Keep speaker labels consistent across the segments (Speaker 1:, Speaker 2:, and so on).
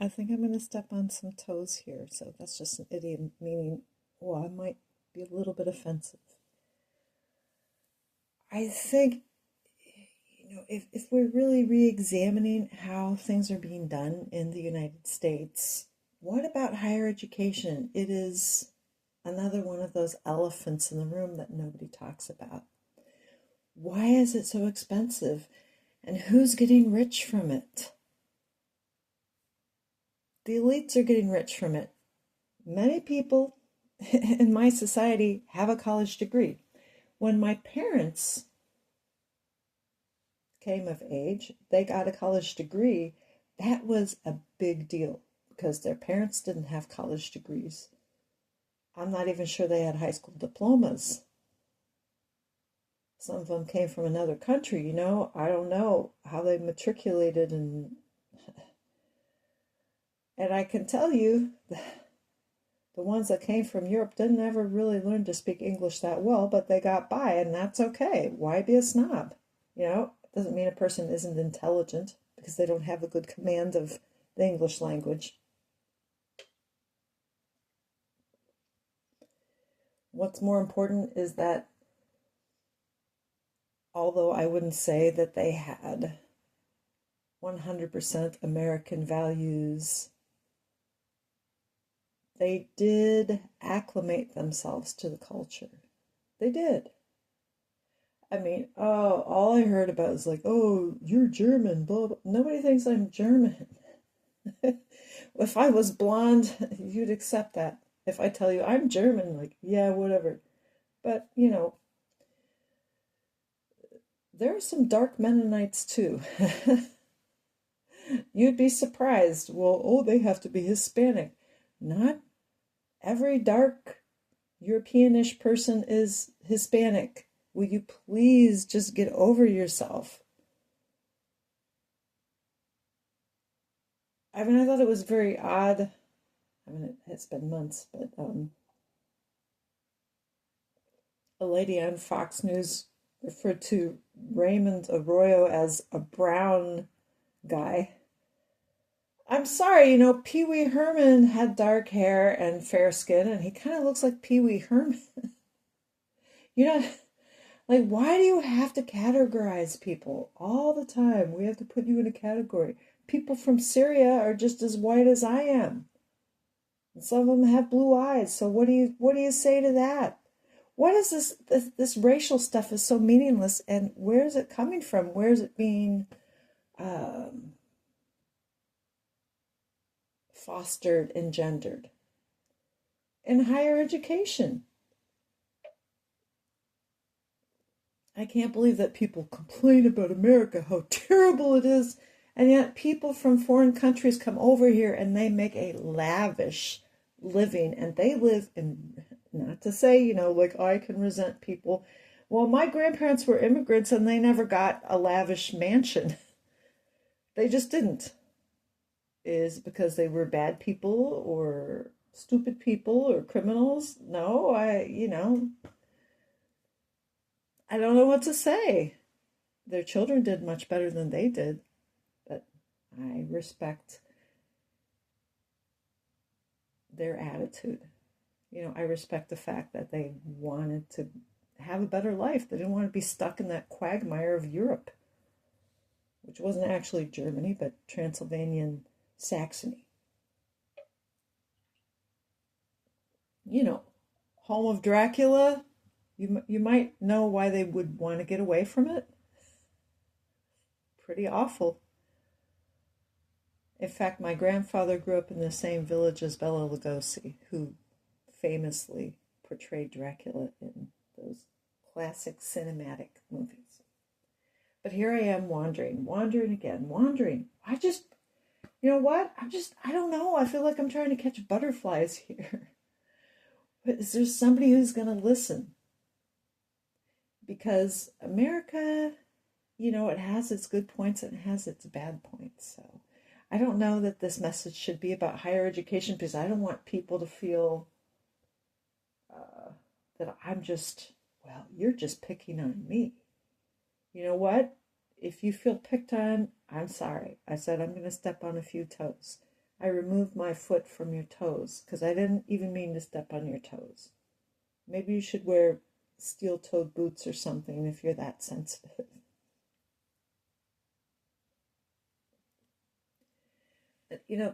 Speaker 1: I think I'm going to step on some toes here. So that's just an idiom meaning, well, I might be a little bit offensive. I think, if we're really re-examining how things are being done in the United States, what about higher education? It is another one of those elephants in the room that nobody talks about. Why is it so expensive? And who's getting rich from it? The elites are getting rich from it. Many people in my society have a college degree. When my parents came of age, they got a college degree. That was a big deal because their parents didn't have college degrees. I'm not even sure they had high school diplomas. Some of them came from another country, I don't know how they matriculated and I can tell you the ones that came from Europe didn't ever really learn to speak English that well, but they got by, and that's okay. Why be a snob? It doesn't mean a person isn't intelligent because they don't have a good command of the English language. What's more important is that although I wouldn't say that they had 100% American values, they did acclimate themselves to the culture. They did. I mean, all I heard about is like, oh, you're German, blah, blah. Nobody thinks I'm German. If I was blonde, you'd accept that. If I tell you I'm German, like, yeah, whatever. But, there are some dark Mennonites too. You'd be surprised. Well, oh, they have to be Hispanic. Not every dark Europeanish person is Hispanic. Will you please just get over yourself? I mean, I thought it was very odd. I mean, it's been months, but a lady on Fox News referred to Raymond Arroyo as a brown guy. I'm sorry, Pee Wee Herman had dark hair and fair skin, and he kind of looks like Pee Wee Herman. you know, like, why do you have to categorize people all the time? We have to put you in a category. People from Syria are just as white as I am. And some of them have blue eyes. So what do you say to that? What is this racial stuff is so meaningless, and where is it coming from? Where is it being um, fostered, engendered? In higher education. I can't believe that people complain about America, how terrible it is, and yet people from foreign countries come over here and they make a lavish living, and they live in, not to say, like I can resent people. Well, my grandparents were immigrants and they never got a lavish mansion. They just didn't. Is it because they were bad people or stupid people or criminals? No, I don't know what to say. Their children did much better than they did, but I respect their attitude. I respect the fact that they wanted to have a better life. They didn't want to be stuck in that quagmire of Europe, which wasn't actually Germany, but Transylvanian Saxony. Home of Dracula. You might know why they would want to get away from it. Pretty awful. In fact, my grandfather grew up in the same village as Bela Lugosi, who famously portrayed Dracula in those classic cinematic movies. But here I am wandering again, wandering. You know what? I don't know. I feel like I'm trying to catch butterflies here. But is there somebody who's going to listen? Because America, it has its good points and it has its bad points. So I don't know that this message should be about higher education because I don't want people to feel that you're just picking on me. You know what? If you feel picked on, I'm sorry. I said I'm going to step on a few toes. I removed my foot from your toes because I didn't even mean to step on your toes. Maybe you should wear steel-toed boots or something if you're that sensitive.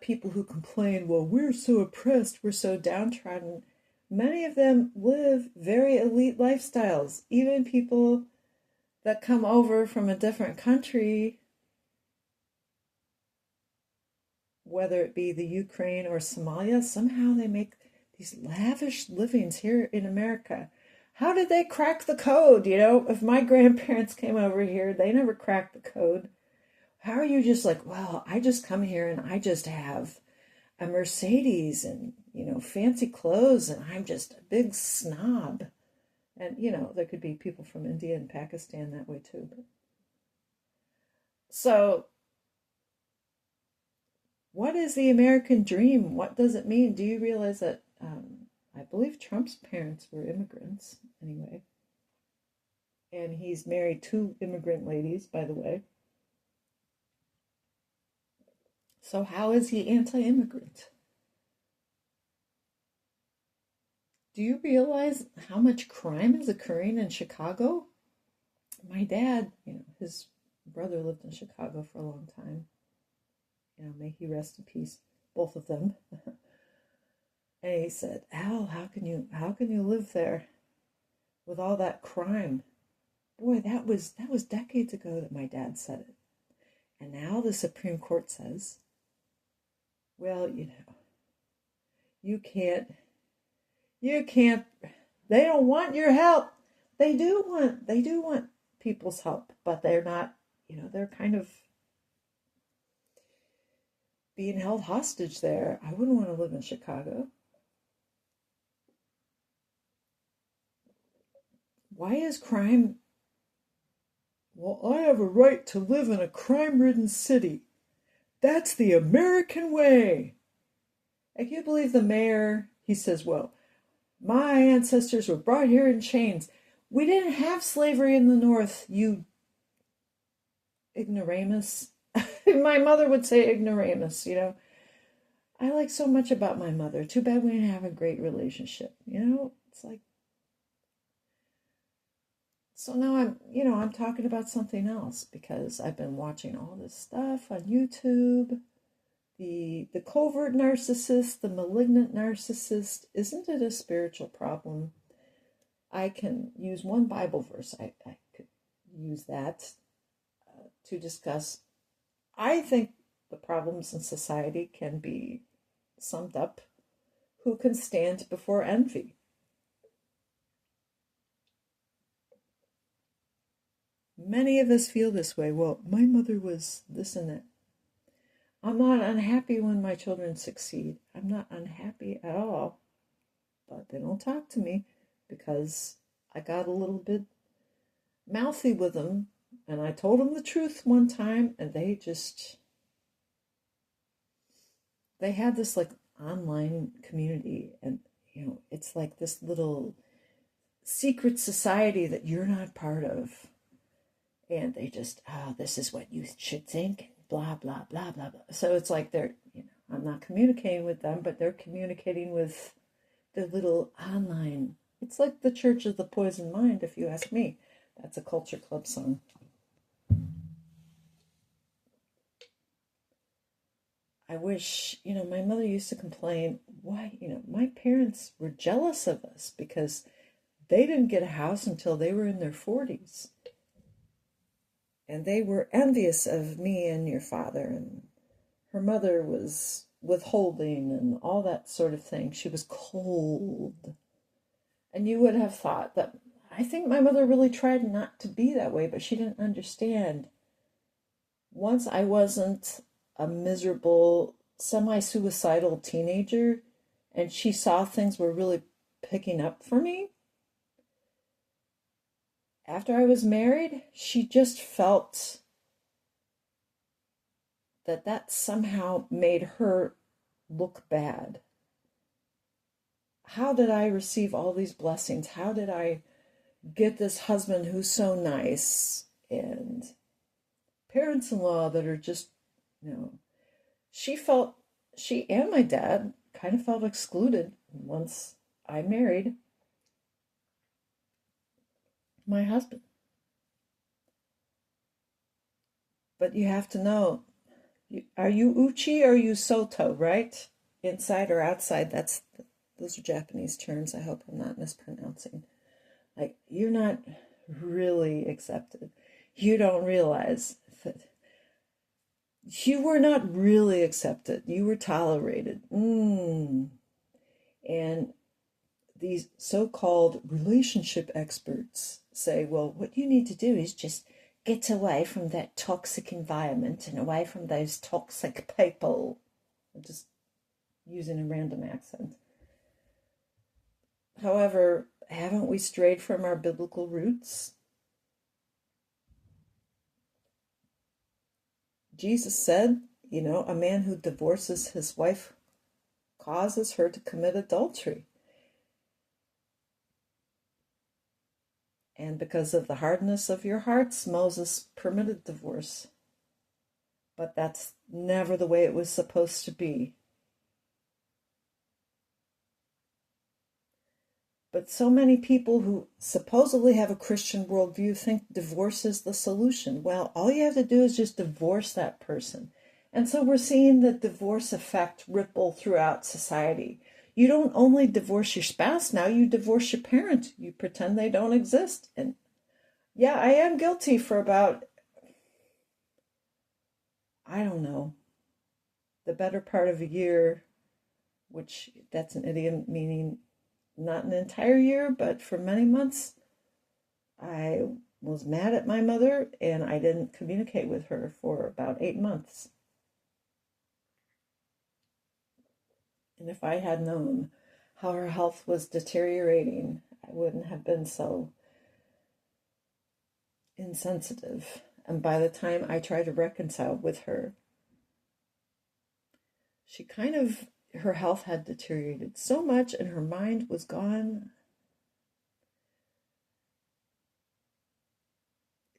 Speaker 1: People who complain, well, we're so oppressed, we're so downtrodden. Many of them live very elite lifestyles. Even people that come over from a different country, whether it be the Ukraine or Somalia, somehow they make these lavish livings here in America. How did they crack the code? If my grandparents came over here, they never cracked the code. How are you just like, well, I just come here and I just have a Mercedes and, fancy clothes and I'm just a big snob. And, there could be people from India and Pakistan that way too. So, what is the American dream? What does it mean? Do you realize that I believe Trump's parents were immigrants anyway? And he's married two immigrant ladies, by the way. So how is he anti-immigrant? Do you realize how much crime is occurring in Chicago? My dad, his brother lived in Chicago for a long time. May he rest in peace, both of them. And he said, Al, how can you live there with all that crime? Boy, that was decades ago that my dad said it. And now the Supreme Court says, well, you can't, they don't want your help. They do want people's help, but they're not, they're kind of being held hostage there. I wouldn't want to live in Chicago. Why is crime? Well, I have a right to live in a crime-ridden city. That's the American way. And can you believe the mayor? He says, well, my ancestors were brought here in chains. We didn't have slavery in the North, you ignoramus. My mother would say ignoramus, I like so much about my mother. Too bad we didn't have a great relationship, It's like, so now I'm talking about something else because I've been watching all this stuff on YouTube. The covert narcissist, the malignant narcissist, isn't it a spiritual problem? I can use one Bible verse. I could use that to discuss. I think the problems in society can be summed up. Who can stand before envy? Many of us feel this way. Well, my mother was this and that. I'm not unhappy when my children succeed. I'm not unhappy at all. But they don't talk to me because I got a little bit mouthy with them. And I told them the truth one time and they had this like online community and, it's like this little secret society that you're not part of. And they just, this is what you should think, blah, blah, blah, blah, blah. So it's like I'm not communicating with them, but they're communicating with their little online. It's like the Church of the Poisoned Mind, if you ask me. That's a Culture Club song. I wish, my mother used to complain, why, my parents were jealous of us because they didn't get a house until they were in their 40s. And they were envious of me and your father, and her mother was withholding and all that sort of thing. She was cold. And you would have thought that, I think my mother really tried not to be that way, but she didn't understand. Once I wasn't a miserable, semi-suicidal teenager, and she saw things were really picking up for me. After I was married, she just felt that somehow made her look bad. How did I receive all these blessings? How did I get this husband who's so nice? And parents-in-law that are just, she felt she and my dad kind of felt excluded once I married my husband. But you have to know, are you uchi or are you soto, right? Inside or outside? Those are Japanese terms. I hope I'm not mispronouncing. Like, you're not really accepted. You don't realize that you were not really accepted. You were tolerated. And these so-called relationship experts say, well, what you need to do is just get away from that toxic environment and away from those toxic people. I'm just using a random accent. However, haven't we strayed from our biblical roots? Jesus said, a man who divorces his wife causes her to commit adultery. And because of the hardness of your hearts, Moses permitted divorce. But that's never the way it was supposed to be. But so many people who supposedly have a Christian worldview think divorce is the solution. Well, all you have to do is just divorce that person. And so we're seeing the divorce effect ripple throughout society. You don't only divorce your spouse now, you divorce your parent. You pretend they don't exist. And yeah, I am guilty for about, I don't know, the better part of a year, which that's an idiom meaning not an entire year, but for many months, I was mad at my mother and I didn't communicate with her for about 8 months. And if I had known how her health was deteriorating, I wouldn't have been so insensitive. And by the time I tried to reconcile with her, her health had deteriorated so much and her mind was gone.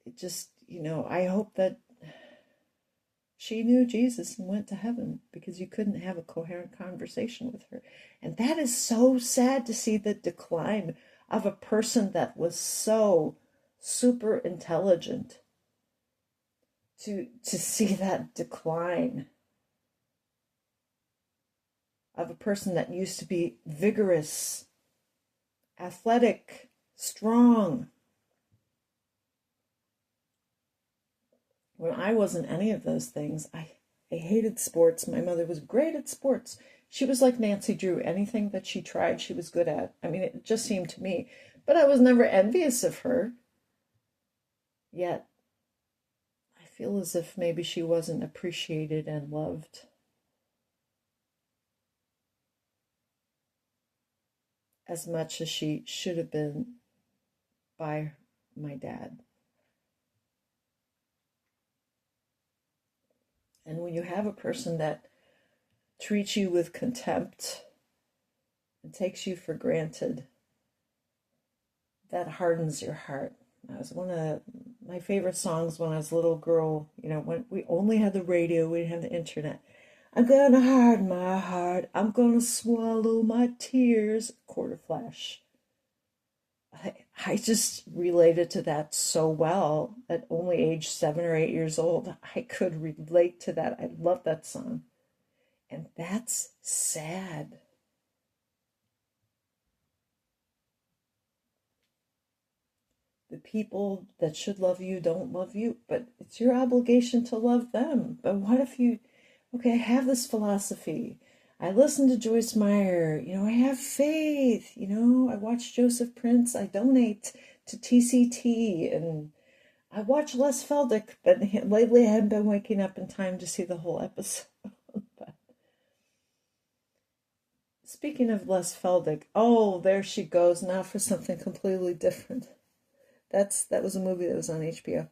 Speaker 1: It just, I hope that she knew Jesus and went to heaven because you couldn't have a coherent conversation with her. And that is so sad to see the decline of a person that was so super intelligent. To see that decline of a person that used to be vigorous, athletic, strong. When I wasn't any of those things, I hated sports. My mother was great at sports. She was like Nancy Drew. Anything that she tried, she was good at. I mean, it just seemed to me. But I was never envious of her. Yet, I feel as if maybe she wasn't appreciated and loved. As much as she should have been by my dad. And when you have a person that treats you with contempt and takes you for granted, that hardens your heart. That was one of my favorite songs when I was a little girl, when we only had the radio, we didn't have the internet. I'm gonna harden my heart, I'm gonna swallow my tears. Quarter flash. I just related to that so well at only age 7 or 8 years old. I could relate to that. I love that song. And that's sad. The people that should love you don't love you, but it's your obligation to love them. But what if okay, I have this philosophy. I listen to Joyce Meyer, I have faith, I watch Joseph Prince, I donate to TCT, and I watch Les Feldick, but lately I haven't been waking up in time to see the whole episode. But speaking of Les Feldick, oh, there she goes, now for something completely different. That was a movie that was on HBO.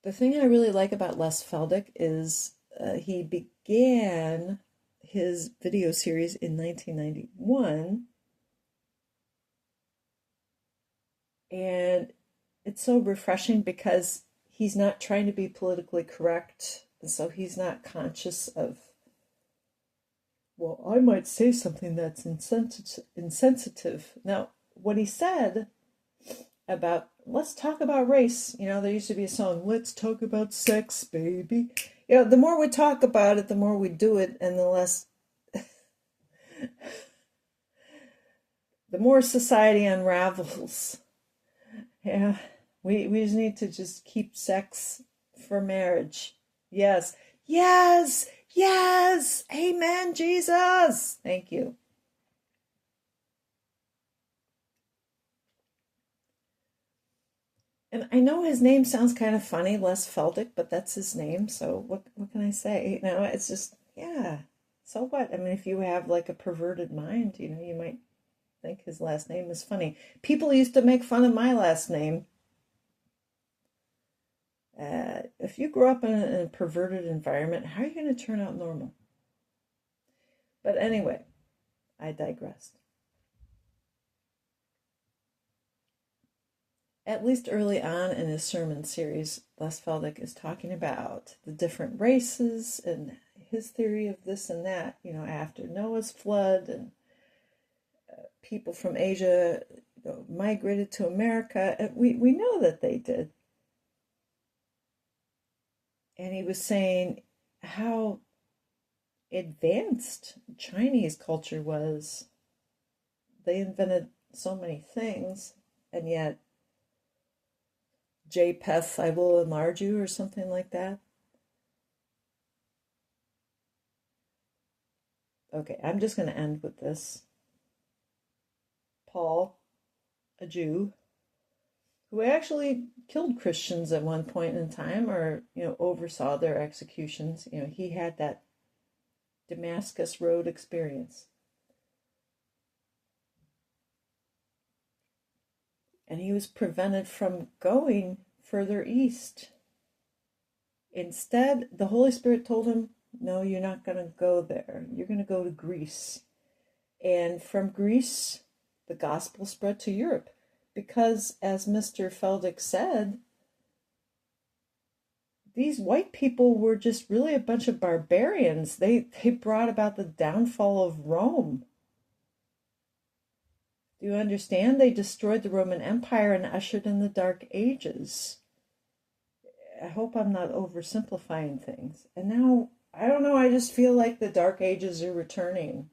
Speaker 1: The thing I really like about Les Feldick is he began his video series in 1991, and it's so refreshing because he's not trying to be politically correct, and so he's not conscious of, well, I might say something that's insensitive. Now, what he said about, let's talk about race, there used to be a song, let's talk about sex, baby. The more we talk about it, the more we do it, and the more society unravels. Yeah, we just need to just keep sex for marriage. Yes, yes, yes. Amen, Jesus. Thank you. And I know his name sounds kind of funny, Les Feldick, but that's his name. So what can I say? It's just, yeah. So what? I mean, if you have like a perverted mind, you might think his last name is funny. People used to make fun of my last name. If you grow up in a perverted environment, how are you going to turn out normal? But anyway, I digressed. At least early on in his sermon series, Les Feldick is talking about the different races and his theory of this and that, after Noah's flood, and people from Asia migrated to America. And we know that they did. And he was saying how advanced Chinese culture was. They invented so many things, and yet Japheth, I will enlarge you, or something like that. Okay, I'm just going to end with this. Paul, a Jew, who actually killed Christians at one point in time, or oversaw their executions. He had that Damascus Road experience. And he was prevented from going further east. Instead, the Holy Spirit told him, no, you're not going to go there. You're going to go to Greece. And from Greece, the gospel spread to Europe. Because, as Mr. Feldick said, these white people were just really a bunch of barbarians. They brought about the downfall of Rome. Do you understand? They destroyed the Roman Empire and ushered in the Dark Ages. I hope I'm not oversimplifying things. And now, I don't know, I just feel like the Dark Ages are returning.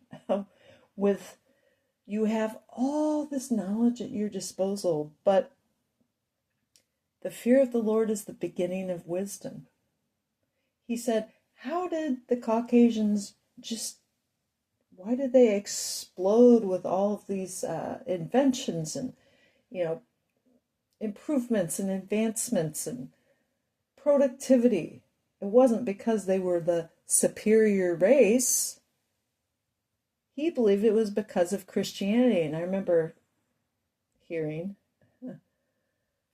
Speaker 1: You have all this knowledge at your disposal, but the fear of the Lord is the beginning of wisdom. He said, how did the Caucasians why did they explode with all of these inventions and, improvements and advancements and productivity? It wasn't because they were the superior race. He believed it was because of Christianity. And I remember hearing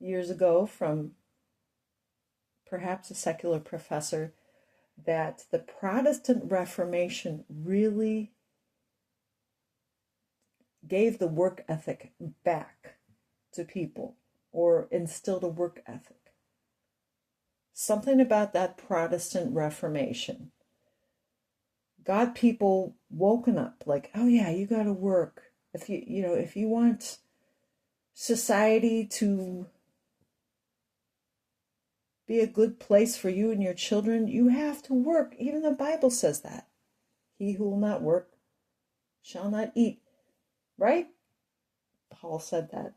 Speaker 1: years ago from perhaps a secular professor that the Protestant Reformation really gave the work ethic back to people, or instilled a work ethic. Something about that Protestant Reformation got people woken up, like, oh yeah, you got to work. If you want society to be a good place for you and your children, you have to work. Even the Bible says that. He who will not work shall not eat. Right? Paul said that.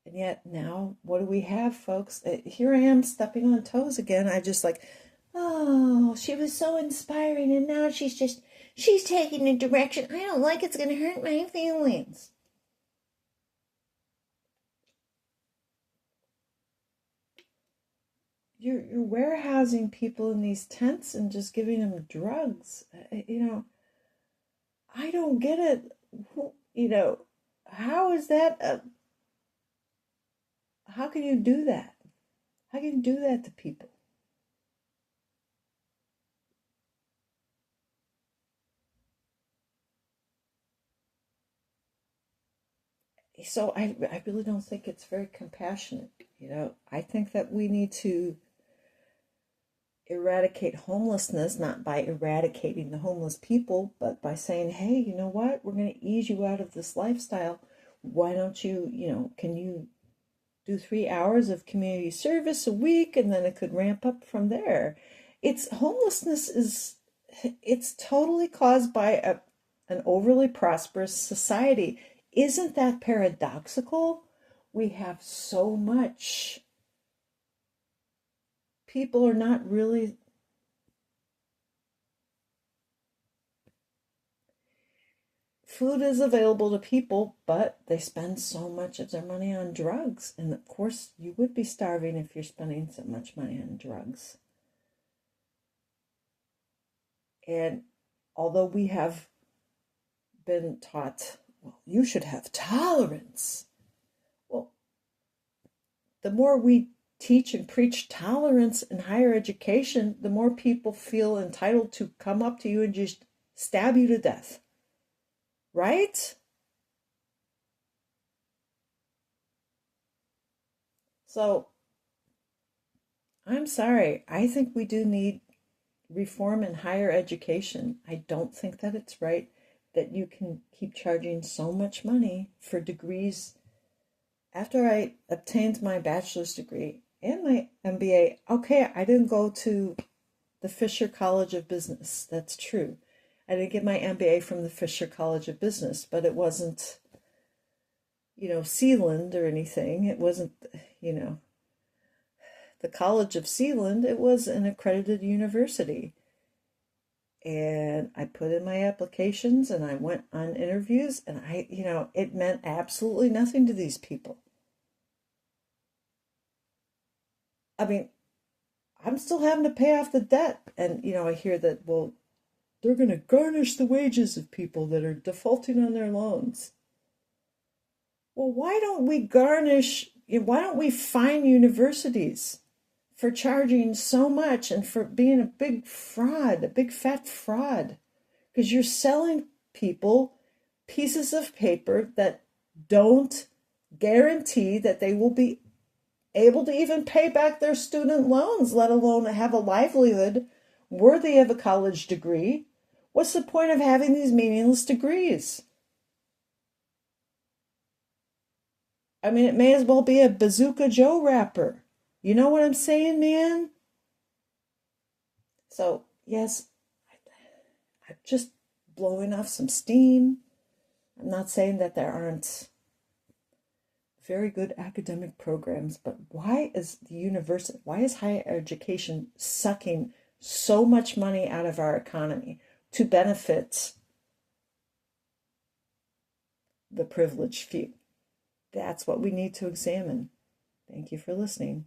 Speaker 1: And yet now, what do we have, folks? Here I am stepping on toes again. I just like, oh, she was so inspiring, and now she's taking a direction I don't like. It's going to hurt my feelings. You're warehousing people in these tents and just giving them drugs. I don't get it. How is that? How can you do that? How can you do that to people? So I really don't think it's very compassionate. I think that we need to eradicate homelessness, not by eradicating the homeless people, but by saying, hey, you know what? We're going to ease you out of this lifestyle. Why don't you, can you do 3 hours of community service a week, and then it could ramp up from there. It's homelessness is it's totally caused by an overly prosperous society. Isn't that paradoxical? We have so much. People are not really food is available to people, but they spend so much of their money on drugs. And of course, you would be starving if you're spending so much money on drugs. And although we have been taught, well, you should have tolerance. Well, the more we teach and preach tolerance in higher education, the more people feel entitled to come up to you and just stab you to death. Right? So, I'm sorry. I think we do need reform in higher education. I don't think that it's right that you can keep charging so much money for degrees. After I obtained my bachelor's degree and my MBA, okay, I didn't go to the Fisher College of Business. That's true. I didn't get my MBA from the Fisher College of Business, but it wasn't, Sealand or anything. It wasn't, the College of Sealand. It was an accredited university. And I put in my applications and I went on interviews, and it meant absolutely nothing to these people. I mean, I'm still having to pay off the debt. And, I hear that, well, they're going to garnish the wages of people that are defaulting on their loans. Well, why don't we fine universities for charging so much and for being a big fraud, a big fat fraud? Because you're selling people pieces of paper that don't guarantee that they will be able to even pay back their student loans, let alone have a livelihood worthy of a college degree. What's the point of having these meaningless degrees? I mean, it may as well be a Bazooka Joe wrapper. You know what I'm saying, man? So, yes, I'm just blowing off some steam. I'm not saying that there aren't very good academic programs, but why is higher education sucking so much money out of our economy to benefit the privileged few? That's what we need to examine. Thank you for listening.